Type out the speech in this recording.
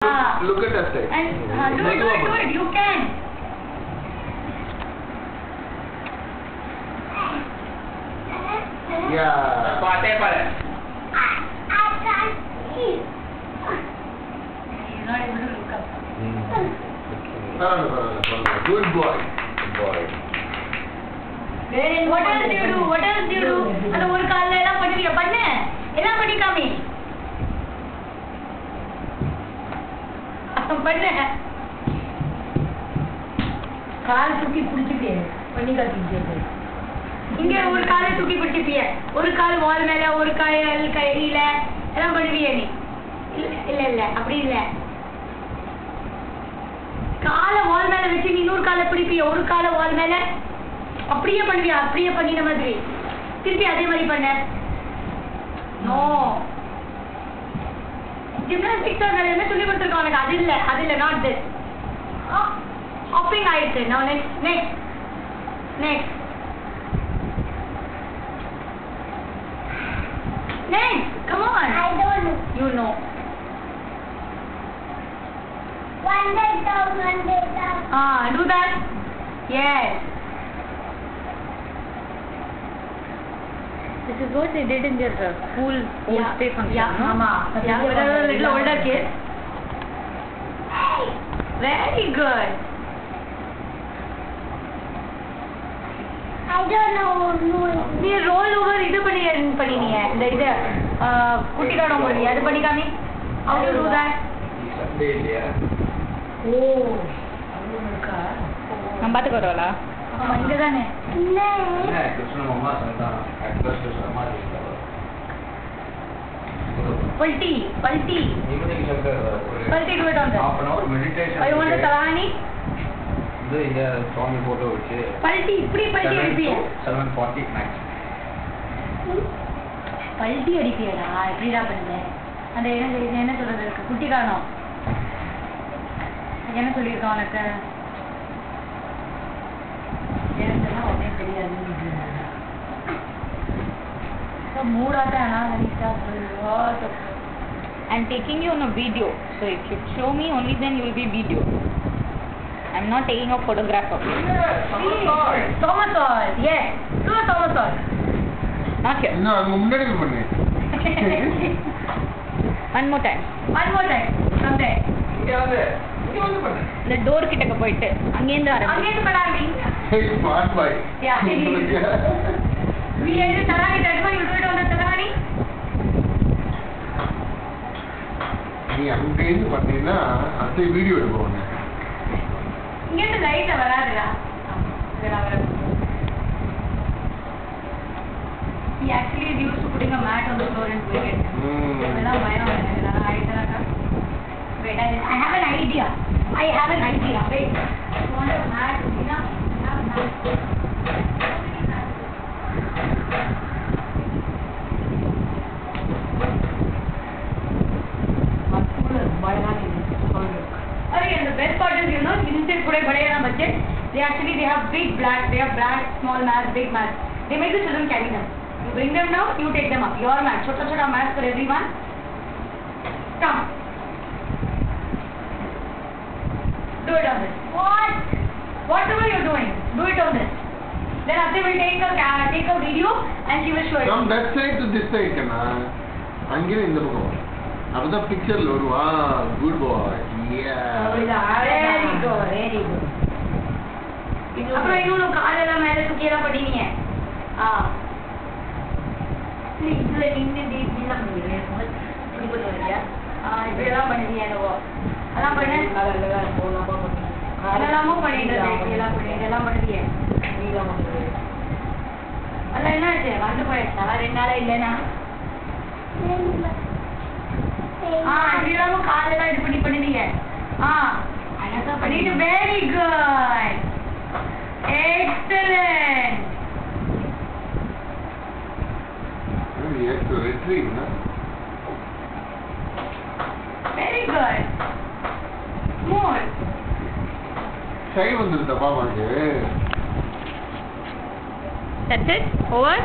Look at that side. And do it. You can. Yeah. I can't see. He's not able to look up. Good boy. What else do you do? அந்த ஒரு கால்ல எல்லாம் பண்ணுவியா? பண்ணு. எல்லாம் பண்ணி காமி. பண்ணு. கால் தூக்கி பிடிச்சிட்டே பண்ணி காட்டிட்டே. இங்க ஒரு காலை தூக்கி பிடிச்சிப்பிய. ஒரு கால் வால் மேல, ஒரு கால் கையில எல்லாம் பண்ணுவியா நீ? இல்ல அப்படி இல்ல. காலை வால் மேல வச்சு நீ இன்னொரு காலை பிடிப்பிய. ஒரு காலை வால் மேல அப்படியே பண்ணுவியா? அப்படியே பண்ணின மாதிரி திருப்பி அதே மாதிரி பண்ண. நோ ஜிம்னாஸ்டிக்ஸ் என்ன சொல்லி கொடுத்துருக்கோம் உனக்கு? அது இல்ல நாட் திஸ். ஹாப்பிங் ஆயிடுச்சு. now next come on. I don't know. You know. One day down. Do that. Yes. This is what they did in their school day function. Yeah, no? Mama. Yeah, when I was a little older kid. Very good. I don't know. நீ role over இது பண்ணினீங்க. இந்த இது குட்டி காடம் போடி அது பண்ணி காமி. How do you do that? Sunday இல்லையா? ஓ அவ்வளவுக்கா நம்ம பாத்துக்கு வரவளா? ஆமா இங்க தானே. No. என்ன கிருஷ்ண மாமா சொன்னா அட்ரஸ் சமாதி பல்ட்டி ஈவினிங் சங்கர் ஒரு பல்ட்டி do it on that. half an hour meditation. I want the talani. இது இந்த சுவாமி போட்டோ வச்சு பல்ட்டி இப்படி பல்ட்டி அடிப்பியா? 7:40 max. பல்ட்டி அடிப்பியடா எப்படிடா பண்ணுங்க? அந்த என்ன சொல்றது குட்டி காரணம் என்ன சொல்லியிருக்கோம் உனக்கு? ஏன்னா உடனே தெரியாது. மூடாட்டானா I'm taking you on a video, so if you show me only then you will be video. I'm not taking a photograph of you. Somersault. Yes. Do a somersault. Not here. இன்னும் அங்க முன்னாடி பண்ணு. One more time. From there. இங்க வந்து பண்ணு. இந்த door கிட்டக்க போயிட்டு அங்கேருந்து ஆரம்பி. அங்கேருந்து பண்ணாமி. Hey smart boy. Yeah. We are the talani. That's why you do it on the talani. நீ அங்க இருந்து பண்ணீனா அந்த வீடியோ எடுப்போம். இங்க இருந்து லைட்ல வராதுடா. இதெல்லாம் வர. He actually is used to putting a mat on the floor and doing it. இதெல்லாம் பயம் எனக்கு. நான் ஆயிட்டேனா. Wait, I have an idea. Wait. You want a mat? You know? Have mat. And the best part is, you know, इनसे थोड़े बड़े हैं ना बच्चे, they have black, small mats, big mats. They make the children carry them. You bring them down, you take them up. Your mat, छोटा mats for everyone. Come. Do it on this. Whatever you're doing, do it on this. Then Ate will take a video and she will show it. From that side to this side கண்ணா. அங்கே இந்த பக்கம். அப்பதான் பிக்சர்ல வருவா. Good boy. Yeah. Very good. அப்புறம் இன்னும் காலெல்லாம் மேல தூக்கி எல்லாம் பண்ணினீங்க. இதுல நின்று இப்படிலாம் பண்ணுவீங்க. இப்படி பண்ணுவீங்க. இப்படியெல்லாம் பண்ணுவீங்க என்னவோ. அதெல்லாம் பண்ணு. அதெல்லாமோ பண்ணிட்டு எல்லாம் பண்ணுவீங்க. அதெல்லாம் என்னாச்சு? வந்து போயிடுச்சா? 2 நாளா இல்லைன்னா? இப்படியெல்லாம் காலெல்லாம் இது பண்ணுவீங்க. அழகா பண்ணிட்டு very good. Excellent. You have to retrieve, no? Very good. More. Shy வந்துருதா பாப்பாக்கு. That's it? Over?